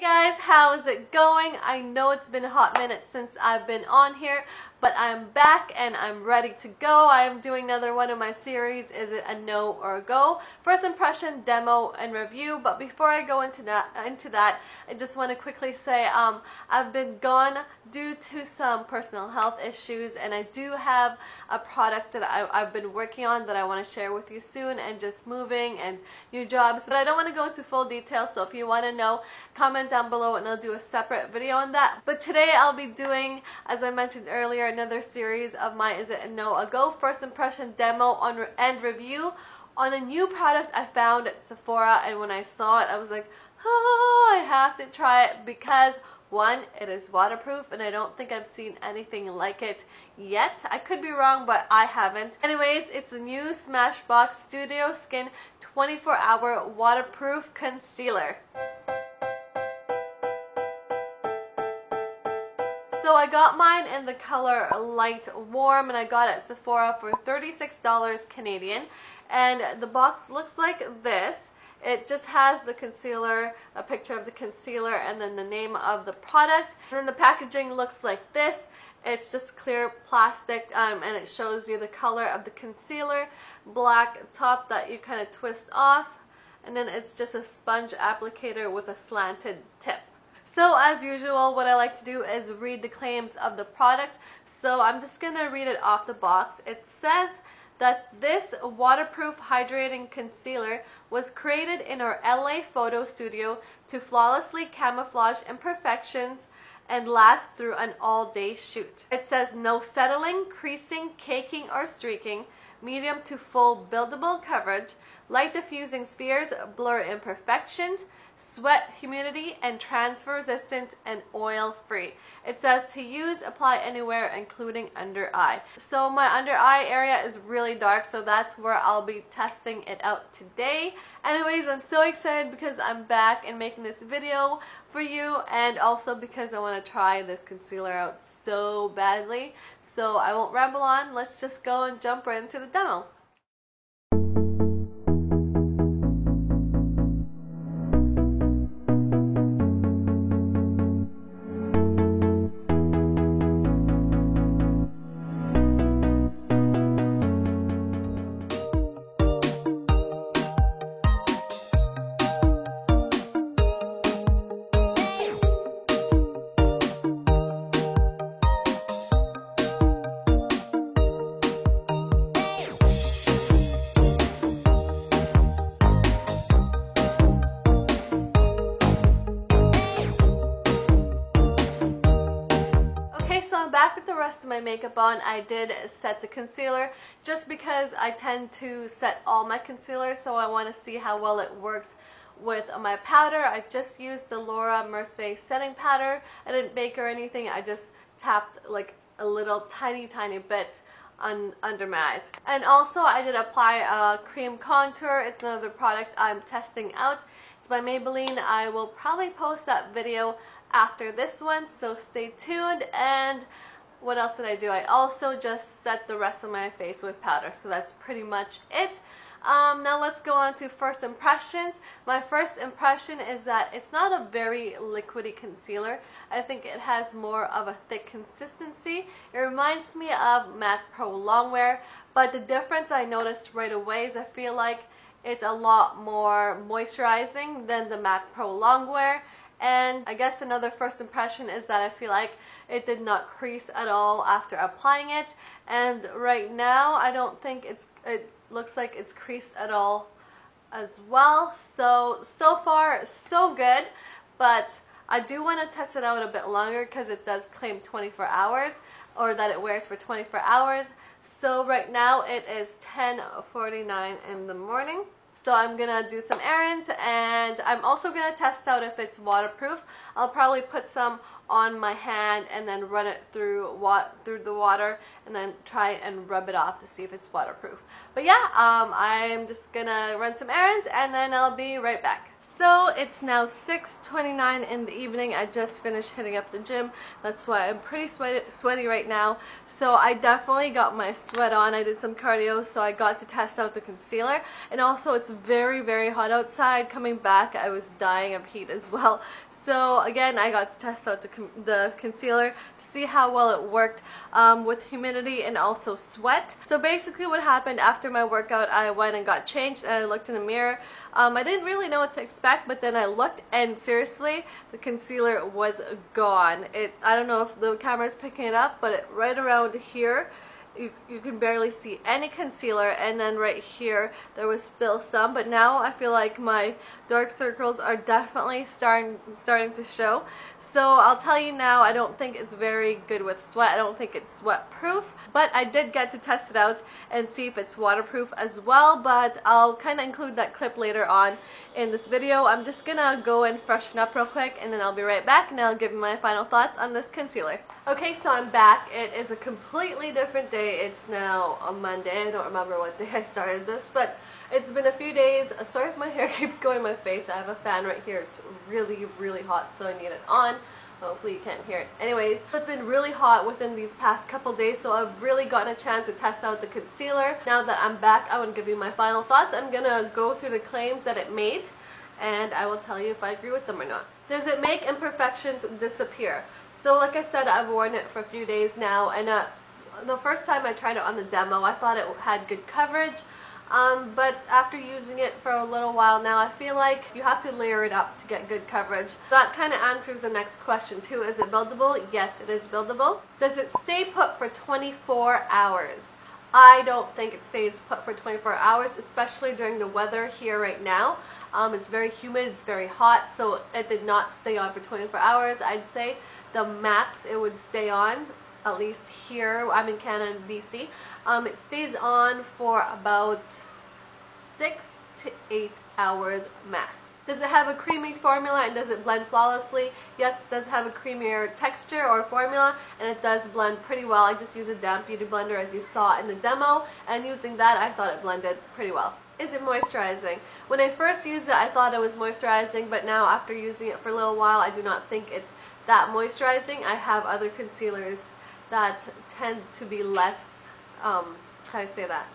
Hey guys, how's it going? I know it's been a hot minute since I've been on here, but I'm back and I'm ready to go. I am doing another one of my series, Is It a No or a Go? First impression, demo, and review. But before I go into that, I just want to quickly say I've been gone due to some personal health issues, and I do have a product that I've been working on that I want to share with you soon, and just moving and new jobs. But I don't want to go into full detail, so if you want to know, comment down below and I'll do a separate video on that. But today I'll be doing, as I mentioned earlier, another series of my Is It a No a Go first impression demo and review on a new product I found at Sephora. And when I saw it, I was like, oh, I have to try it because one, it is waterproof, and I don't think I've seen anything like it yet. I could be wrong, but I haven't. Anyways, it's the new Smashbox Studio Skin 24-hour waterproof concealer. So I got mine in the color light warm, and I got it at Sephora for $36 Canadian, and the box looks like this. It just has the concealer, a picture of the concealer, and then the name of the product. And then the packaging looks like this. It's just clear plastic, and it shows you the color of the concealer, black top that you kind of twist off, and then it's just a sponge applicator with a slanted tip. So as usual, what I like to do is read the claims of the product. So I'm just going to read it off the box. It says that this waterproof hydrating concealer was created in our LA photo studio to flawlessly camouflage imperfections and last through an all-day shoot. It says no settling, creasing, caking, or streaking, medium to full buildable coverage, light diffusing spheres, blur imperfections, sweat, humidity, and transfer resistant, and oil free. It says to use, apply anywhere, including under eye. So my under eye area is really dark, so that's where I'll be testing it out today. Anyways, I'm so excited because I'm back and making this video for you, and also because I want to try this concealer out so badly. So I won't ramble on, let's just go and jump right into the demo. Back with the rest of my makeup on. I did set the concealer just because I tend to set all my concealer, so I want to see how well it works with my powder. I just used the Laura Mercier setting powder. I didn't bake or anything. I just tapped like a little tiny bit under my eyes. And also I did apply a cream contour. It's another product I'm testing out. It's by Maybelline. I will probably post that video after this one, so stay tuned. And what else did I do? I also just set the rest of my face with powder, so that's pretty much it. Now let's go on to first impressions. My first impression is that it's not a very liquidy concealer. I think it has more of a thick consistency. It reminds me of MAC Pro Longwear, but the difference I noticed right away is I feel like it's a lot more moisturizing than the MAC Pro Longwear. And I guess another first impression is that I feel like it did not crease at all after applying it. And right now, I don't think it looks like it's creased at all as well. So far, so good. But I do want to test it out a bit longer because it does claim 24 hours, or that it wears for 24 hours. So right now, it is 10:49 in the morning. So I'm gonna do some errands, and I'm also gonna test out if it's waterproof. I'll probably put some on my hand and then run it through the water and then try and rub it off to see if it's waterproof. But yeah, I'm just gonna run some errands and then I'll be right back. So it's now 6:29 in the evening. I just finished hitting up the gym. That's why I'm pretty sweaty right now. So I definitely got my sweat on. I did some cardio, so I got to test out the concealer. And also it's very, very hot outside. Coming back, I was dying of heat as well. So again, I got to test out the concealer to see how well it worked with humidity and also sweat. So basically what happened after my workout, I went and got changed and I looked in the mirror. I didn't really know what to expect, but then I looked and seriously, the concealer was gone. I don't know if the camera's picking it up, but right around here, you can barely see any concealer, and then right here there was still some, but now I feel like my dark circles are definitely starting to show. So I'll tell you now, I don't think it's very good with sweat. I don't think it's sweat proof, but I did get to test it out and see if it's waterproof as well, but I'll kind of include that clip later on in this video. I'm just gonna go and freshen up real quick and then I'll be right back and I'll give you my final thoughts on this concealer. Okay, so I'm back. It is a completely different day. It's now a Monday. I don't remember what day I started this, but it's been a few days. Sorry if my hair keeps going in my face. I have a fan right here. It's really, really hot, so I need it on. Hopefully you can't hear it. Anyways, it's been really hot within these past couple days, so I've really gotten a chance to test out the concealer. Now that I'm back, I want to give you my final thoughts. I'm gonna go through the claims that it made, and I will tell you if I agree with them or not. Does it make imperfections disappear? So like I said, I've worn it for a few days now, and the first time I tried it on the demo, I thought it had good coverage. But after using it for a little while now, I feel like you have to layer it up to get good coverage. That kind of answers the next question too. Is it buildable? Yes, it is buildable. Does it stay put for 24 hours? I don't think it stays put for 24 hours, especially during the weather here right now. It's very humid, it's very hot, so it did not stay on for 24 hours. I'd say the max it would stay on, at least here, I'm in Canada and BC, it stays on for about 6 to 8 hours max. Does it have a creamy formula and does it blend flawlessly? Yes, it does have a creamier texture or formula, and it does blend pretty well. I just use a damp beauty blender as you saw in the demo, and using that I thought it blended pretty well. Is it moisturizing? When I first used it, I thought it was moisturizing, but now after using it for a little while, I do not think it's that moisturizing. I have other concealers that tend to be less, how do I say that?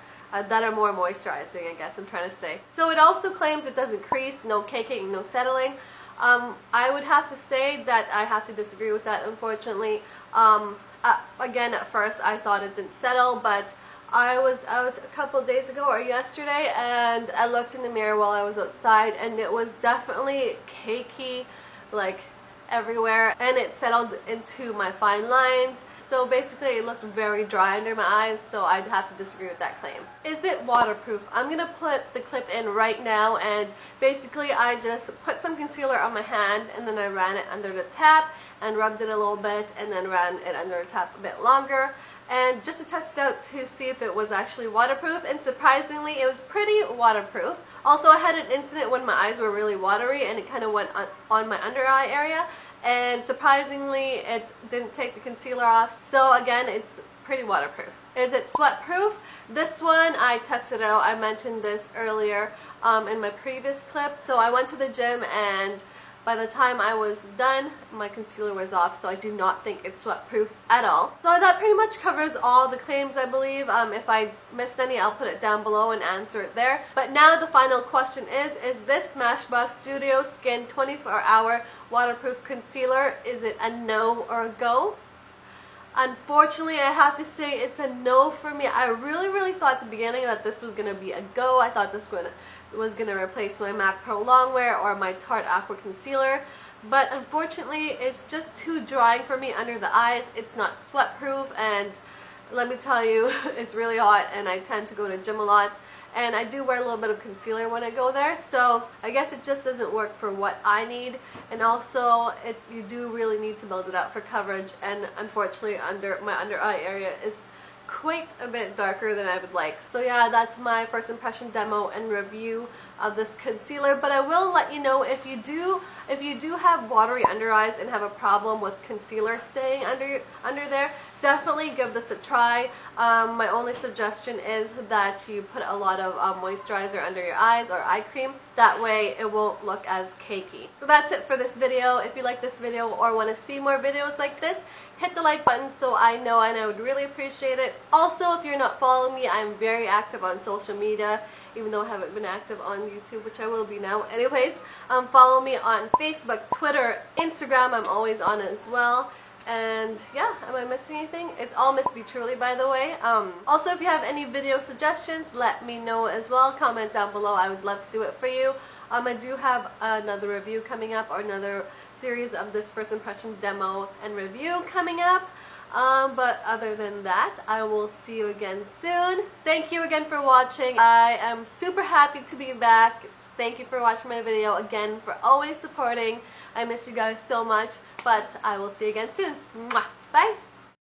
That are more moisturizing, I guess I'm trying to say. So it also claims it doesn't crease, no caking, no settling. I would have to say that I have to disagree with that, unfortunately. Again, at first I thought it didn't settle, but I was out a couple of days ago or yesterday and I looked in the mirror while I was outside and it was definitely cakey, like everywhere, and it settled into my fine lines. So basically it looked very dry under my eyes, so I'd have to disagree with that claim. Is it waterproof? I'm going to put the clip in right now, and basically I just put some concealer on my hand and then I ran it under the tap and rubbed it a little bit and then ran it under the tap a bit longer, and just to test it out to see if it was actually waterproof, and surprisingly it was pretty waterproof. Also, I had an incident when my eyes were really watery and it kind of went on my under eye area, and surprisingly it didn't take the concealer off. So again, it's pretty waterproof. Is it sweat proof? This one I tested out. I mentioned this earlier in my previous clip. So I went to the gym and by the time I was done, my concealer was off, so I do not think it's sweat proof at all. So that pretty much covers all the claims, I believe. If I missed any, I'll put it down below and answer it there. But now the final question is this Smashbox Studio Skin 24-hour waterproof concealer, is it a no or a go? Unfortunately, I have to say it's a no for me. I really thought at the beginning that this was going to be a go. I thought this was going to replace my MAC Pro Longwear or my Tarte Aqua Concealer. But unfortunately, it's just too drying for me under the eyes. It's not sweat proof, and let me tell you, it's really hot and I tend to go to gym a lot. And I do wear a little bit of concealer when I go there, so I guess it just doesn't work for what I need. And also, you do really need to build it up for coverage, and unfortunately my under eye area is quite a bit darker than I would like. So yeah, that's my first impression demo and review of this concealer. But I will let you know, if you do have watery under eyes and have a problem with concealer staying under there, definitely give this a try. My only suggestion is that you put a lot of moisturizer under your eyes or eye cream. That way it won't look as cakey. So that's it for this video. If you like this video or want to see more videos like this, hit the like button so I know, and I would really appreciate it. Also, if you're not following me, I'm very active on social media, even though I haven't been active on YouTube, which I will be now. Anyways, follow me on Facebook, Twitter, Instagram. I'm always on it as well. And yeah, am I missing anything? It's all Miss B Truly, by the way. Also, if you have any video suggestions, let me know as well. Comment down below. I would love to do it for you. I do have another review coming up, or another series of this first impression demo and review coming up. But other than that, I will see you again soon. Thank you again for watching. I am super happy to be back. Thank you for watching my video, again, for always supporting. I miss you guys so much, but I will see you again soon. Mwah. Bye!